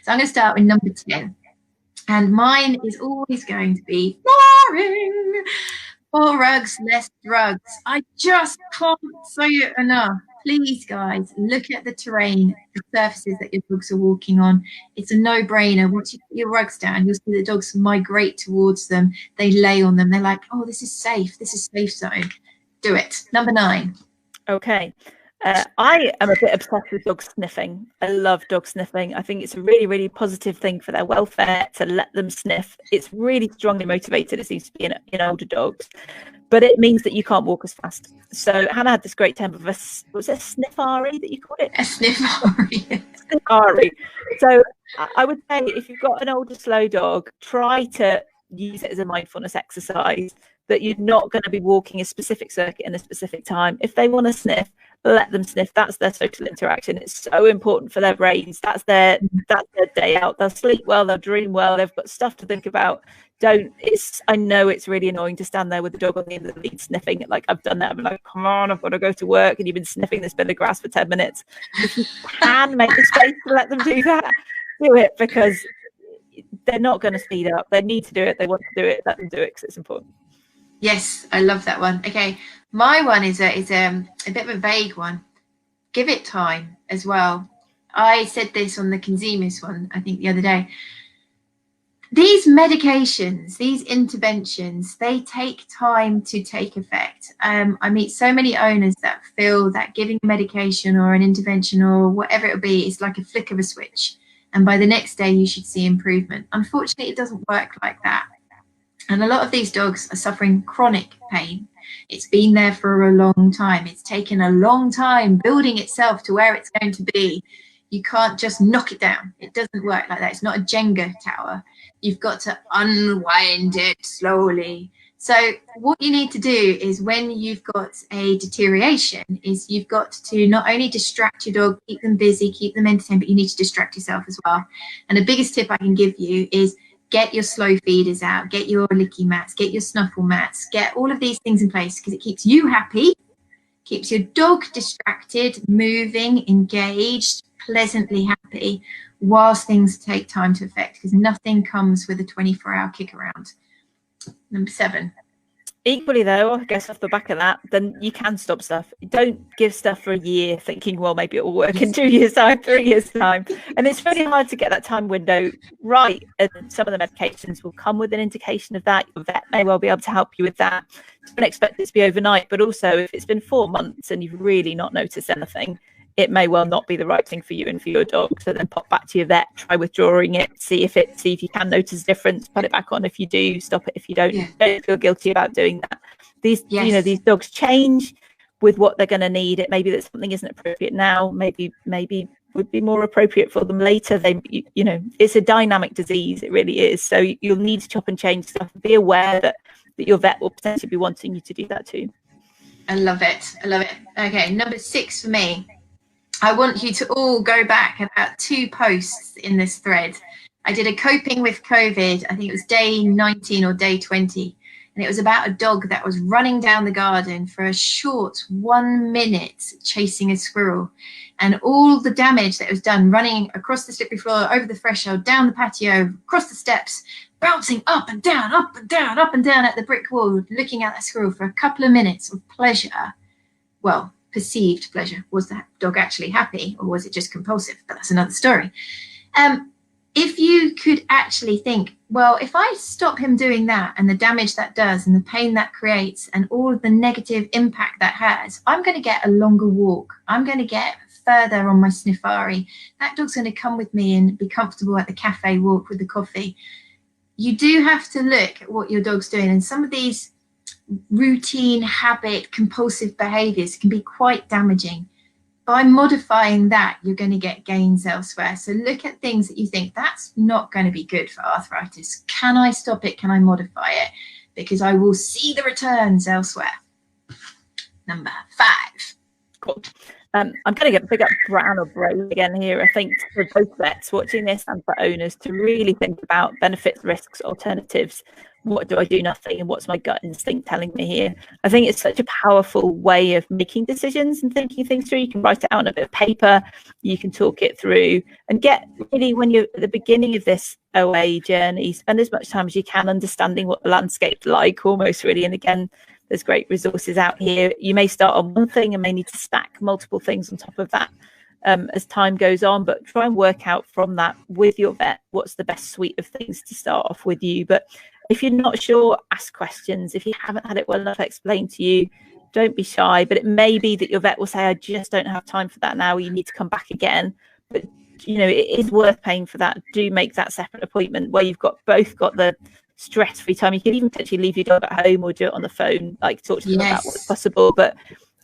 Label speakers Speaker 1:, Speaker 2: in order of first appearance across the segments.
Speaker 1: So I'm going to start with number 10. And mine is always going to be boring. More rugs, less drugs. I just can't say it enough. Please, guys, look at the terrain, the surfaces that your dogs are walking on. It's a no-brainer. Once you put your rugs down, you'll see the dogs migrate towards them. They lay on them. They're like, oh, this is safe. This is safe zone. Do it. Number 9.
Speaker 2: Okay. I am a bit obsessed with dog sniffing. I love dog sniffing. I think it's a really, really positive thing for their welfare to let them sniff. It's really strongly motivated, it seems to be in older dogs, but it means that you can't walk as fast. So Hannah had this great term of was it a sniffari that you called it?
Speaker 1: A sniffari.
Speaker 2: Sniffari. So I would say if you've got an older slow dog, try to use it as a mindfulness exercise, that you're not going to be walking a specific circuit in a specific time. If they want to sniff, let them sniff. That's their social interaction. It's so important for their brains. That's their day out. They'll sleep well, they'll dream well, they've got stuff to think about. I know it's really annoying to stand there with the dog on the end of the lead sniffing. Like, I've done that. I'm like, come on, I've got to go to work, and you've been sniffing this bit of grass for 10 minutes. If you can make the space to let them do that, do it, because they're not going to speed up. They need to do it. They want to do it. Let them do it because it's important.
Speaker 1: Yes, I love that one. Okay, my one is a bit of a vague one. Give it time as well. I said this on the Consumus one, I think, the other day. These medications, these interventions, they take time to take effect. I meet so many owners that feel that giving medication or an intervention or whatever it will be is like a flick of a switch, and by the next day you should see improvement. Unfortunately, it doesn't work like that. And a lot of these dogs are suffering chronic pain. It's been there for a long time. It's taken a long time building itself to where it's going to be. You can't just knock it down. It doesn't work like that. It's not a Jenga tower. You've got to unwind it slowly. So what you need to do is, when you've got a deterioration, is you've got to not only distract your dog, keep them busy, keep them entertained, but you need to distract yourself as well. And the biggest tip I can give you is get your slow feeders out, get your licky mats, get your snuffle mats, get all of these things in place, because it keeps you happy, keeps your dog distracted, moving, engaged, pleasantly happy, whilst things take time to affect, because nothing comes with a 24-hour kick around. Number 7.
Speaker 2: Equally, though, I guess off the back of that, then you can stop stuff. Don't give stuff for a year thinking, well, maybe it will work in 2 years' time, 3 years' time. And it's really hard to get that time window right. And some of the medications will come with an indication of that. Your vet may well be able to help you with that. Don't expect it to be overnight. But also, if it's been 4 months and you've really not noticed anything, it may well not be the right thing for you and for your dog. So then pop back to your vet, try withdrawing it, see if you can notice a difference, put it back on if you do, stop it if you don't. Don't feel guilty about doing that. These dogs change with what they're going to need. It may be that something isn't appropriate now, maybe would be more appropriate for them later. It's a dynamic disease, it really is. So you'll need to chop and change stuff. Be aware that your vet will potentially be wanting you to do that too.
Speaker 1: I love it. Okay, number 6 for me. I want you to all go back about 2 posts in this thread. I did a coping with COVID, I think it was day 19 or day 20. And it was about a dog that was running down the garden for a short 1 minute chasing a squirrel. And all the damage that was done running across the slippery floor, over the threshold, down the patio, across the steps, bouncing up and down, up and down, up and down at the brick wall, looking at that squirrel for a couple of minutes of pleasure. Well, perceived pleasure. Was the dog actually happy, or was it just compulsive? But that's another story. If you could actually think, well, if I stop him doing that, and the damage that does, and the pain that creates, and all of the negative impact that has, I'm going to get a longer walk. I'm going to get further on my sniffari. That dog's going to come with me and be comfortable at the cafe walk with the coffee. You do have to look at what your dog's doing, and some of these routine, habit, compulsive behaviors can be quite damaging. By modifying that, you're going to get gains elsewhere. So look at things that you think, that's not going to be good for arthritis. Can I stop it? Can I modify it? Because I will see the returns elsewhere. Number 5.
Speaker 2: Cool. I'm going to get big up Brown or Brave again here. I think for both vets watching this and for owners to really think about benefits, risks, alternatives. What do I do? Nothing. And what's my gut instinct telling me here? I think it's such a powerful way of making decisions and thinking things through. You can write it out on a bit of paper. You can talk it through and get really, when you're at the beginning of this OA journey, spend as much time as you can understanding what the landscape's like, almost really. And again, there's great resources out here. You may start on one thing and may need to stack multiple things on top of that as time goes on, but try and work out from that with your vet what's the best suite of things to start off with you. But if you're not sure, ask questions. If you haven't had it well enough explained to you, don't be shy. But it may be that your vet will say, I just don't have time for that now. You need to come back again. But, you know, it is worth paying for that. Do make that separate appointment where you've both got the stress-free time. You can even potentially leave your dog at home or do it on the phone, like talk to them about what's possible. But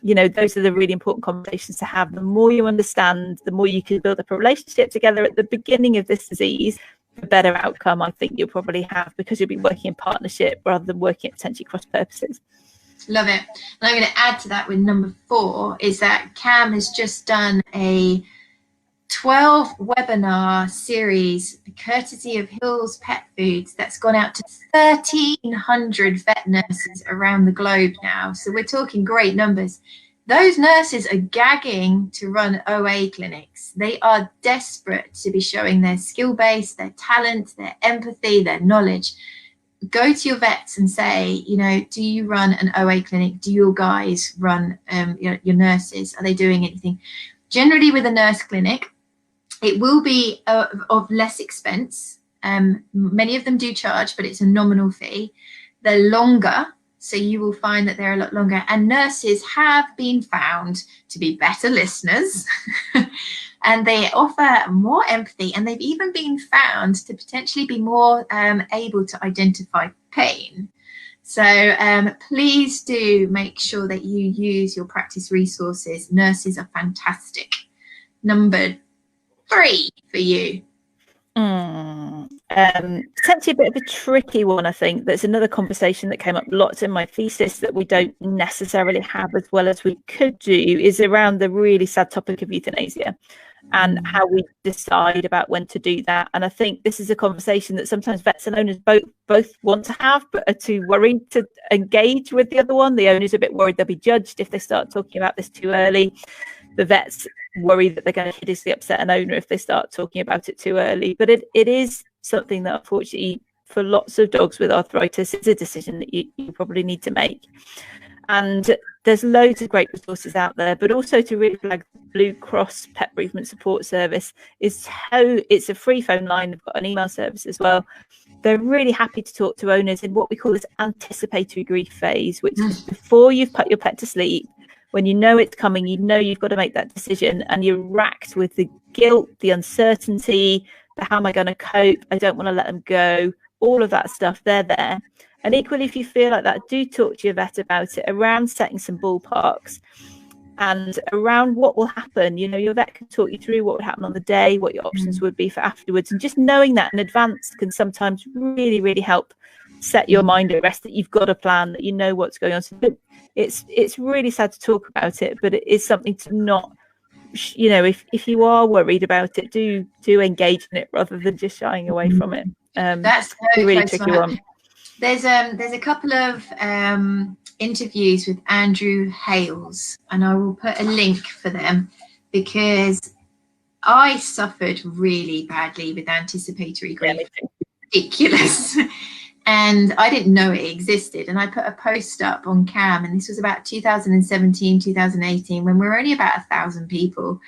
Speaker 2: you know, those are the really important conversations to have. The more you understand, the more you can build up a relationship together at the beginning of this disease, the better outcome I think you'll probably have, because you'll be working in partnership rather than working at potentially cross purposes.
Speaker 1: Love it. And I'm going to add to that with number 4 is that Cam has just done a 12 webinar series courtesy of Hills Pet Foods that's gone out to 1,300 vet nurses around the globe now. So we're talking great numbers. Those nurses are gagging to run OA clinics. They are desperate to be showing their skill base, their talent, their empathy, their knowledge. Go to your vets and say, you know, do you run an OA clinic? Do your guys run your nurses? Are they doing anything? Generally with a nurse clinic, it will be of less expense. Many of them do charge, but it's a nominal fee. They're longer, so you will find that they're a lot longer. And nurses have been found to be better listeners, and they offer more empathy. And they've even been found to potentially be more able to identify pain. So please do make sure that you use your practice resources. Nurses are fantastic. Number 3 for you.
Speaker 2: Potentially a bit of a tricky one, I think. There's another conversation that came up lots in my thesis that we don't necessarily have as well as we could do, is around the really sad topic of euthanasia and how we decide about when to do that. And I think this is a conversation that sometimes vets and owners both want to have, but are too worried to engage with the other one. The owner's a bit worried they'll be judged if they start talking about this too early. The vets worry that they're going to hideously upset an owner if they start talking about it too early. But it is something that, unfortunately, for lots of dogs with arthritis, is a decision that you probably need to make. And there's loads of great resources out there, but also to really flag Blue Cross Pet Bereavement Support Service it's a free phone line. They've got an email service as well. They're really happy to talk to owners in what we call this anticipatory grief phase, which is before you've put your pet to sleep. When you know it's coming, you know you've got to make that decision, and you're racked with the guilt, the uncertainty, the how am I going to cope? I don't want to let them go. All of that stuff, they're there. And equally, if you feel like that, do talk to your vet about it, around setting some ballparks and around what will happen. You know, your vet can talk you through what would happen on the day, what your options would be for afterwards. And just knowing that in advance can sometimes really, really help set your mind at rest, that you've got a plan, that you know what's going on. So it's really sad to talk about it, but it is something to not, you know, if you are worried about it, do engage in it rather than just shying away from it.
Speaker 1: That's
Speaker 2: a really tricky one.
Speaker 1: There's a couple of interviews with Andrew Hales, and I will put a link for them, because I suffered really badly with anticipatory grief. Ridiculous. And I didn't know it existed. And I put a post up on Cam, and this was about 2017, 2018, when we were only about 1,000 people.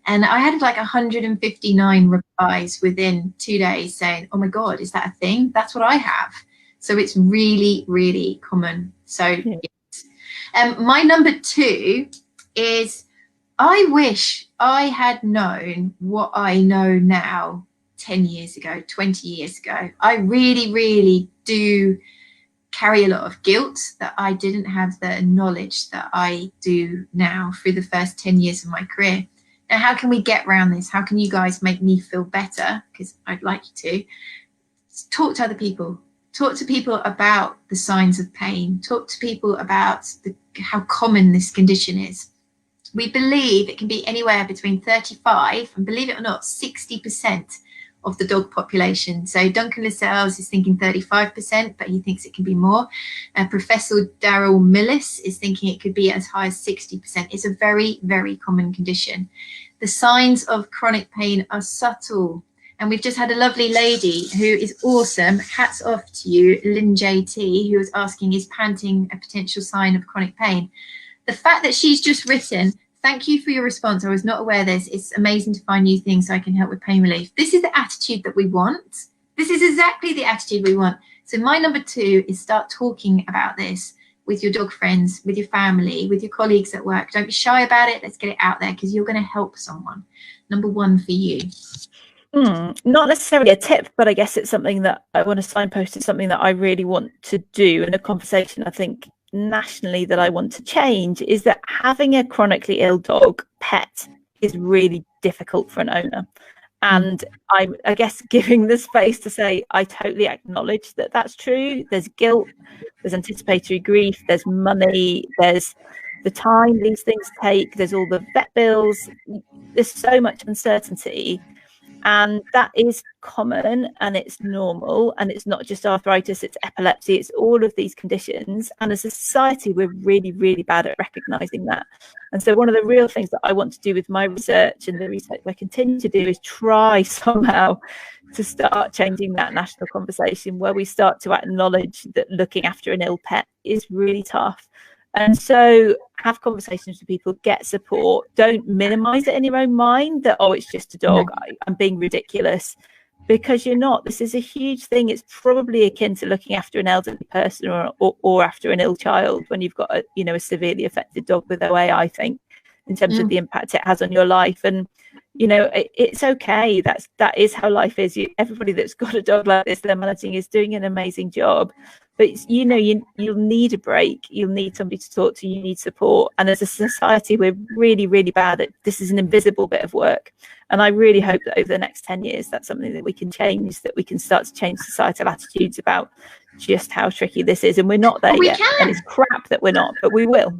Speaker 1: And I had like 159 replies within 2 days saying, oh my God, is that a thing? That's what I have. So it's really, really common. So yes. My number 2 is, I wish I had known what I know now 10 years ago, 20 years ago. I really, really do carry a lot of guilt that I didn't have the knowledge that I do now through the first 10 years of my career. Now, how can we get around this? How can you guys make me feel better? Because I'd like you to. Talk to other people. Talk to people about the signs of pain. Talk to people about how common this condition is. We believe it can be anywhere between 35 and, believe it or not, 60% of the dog population. So Duncan Lascelles is thinking 35%, but he thinks it can be more. Professor Daryl Millis is thinking it could be as high as 60%. It's a very, very common condition. The signs of chronic pain are subtle. And we've just had a lovely lady who is awesome. Hats off to you, Lynn JT, who was asking, is panting a potential sign of chronic pain? The fact that she's just written, thank you for your response. I was not aware of this. It's amazing to find new things so I can help with pain relief. This is the attitude that we want. This is exactly the attitude we want. So my number 2 is start talking about this with your dog friends, with your family, with your colleagues at work. Don't be shy about it. Let's get it out there because you're going to help someone. Number 1 for you.
Speaker 2: Not necessarily a tip, but I guess it's something that I want to signpost. It's something that I really want to do in a conversation, I think, nationally, that I want to change, is that having a chronically ill dog pet is really difficult for an owner. And I'm, I guess, giving the space to say, I totally acknowledge that that's true. There's guilt, there's anticipatory grief, there's money, there's the time these things take, there's all the vet bills, there's so much uncertainty. And that is common and it's normal, and it's not just arthritis, it's epilepsy, it's all of these conditions. And as a society, we're really, really bad at recognizing that. And so one of the real things that I want to do with my research and the research I continue to do is try somehow to start changing that national conversation where we start to acknowledge that looking after an ill pet is really tough. And so have conversations with people, get support. Don't minimize it in your own mind that, oh, it's just a dog, I'm being ridiculous, because you're not. This is a huge thing. It's probably akin to looking after an elderly person or after an ill child when you've got a severely affected dog with OA, I think, in terms of the impact it has on your life. And it's okay. That is how life is. Everybody that's got a dog like this they're managing is doing an amazing job. But you'll need a break. You'll need somebody to talk to. You need support. And as a society, we're really, really bad at this. Is an invisible bit of work. And I really hope that over the next 10 years, that's something that we can change, that we can start to change societal attitudes about just how tricky this is. And we're not there yet. And it's crap that we're not, but we will.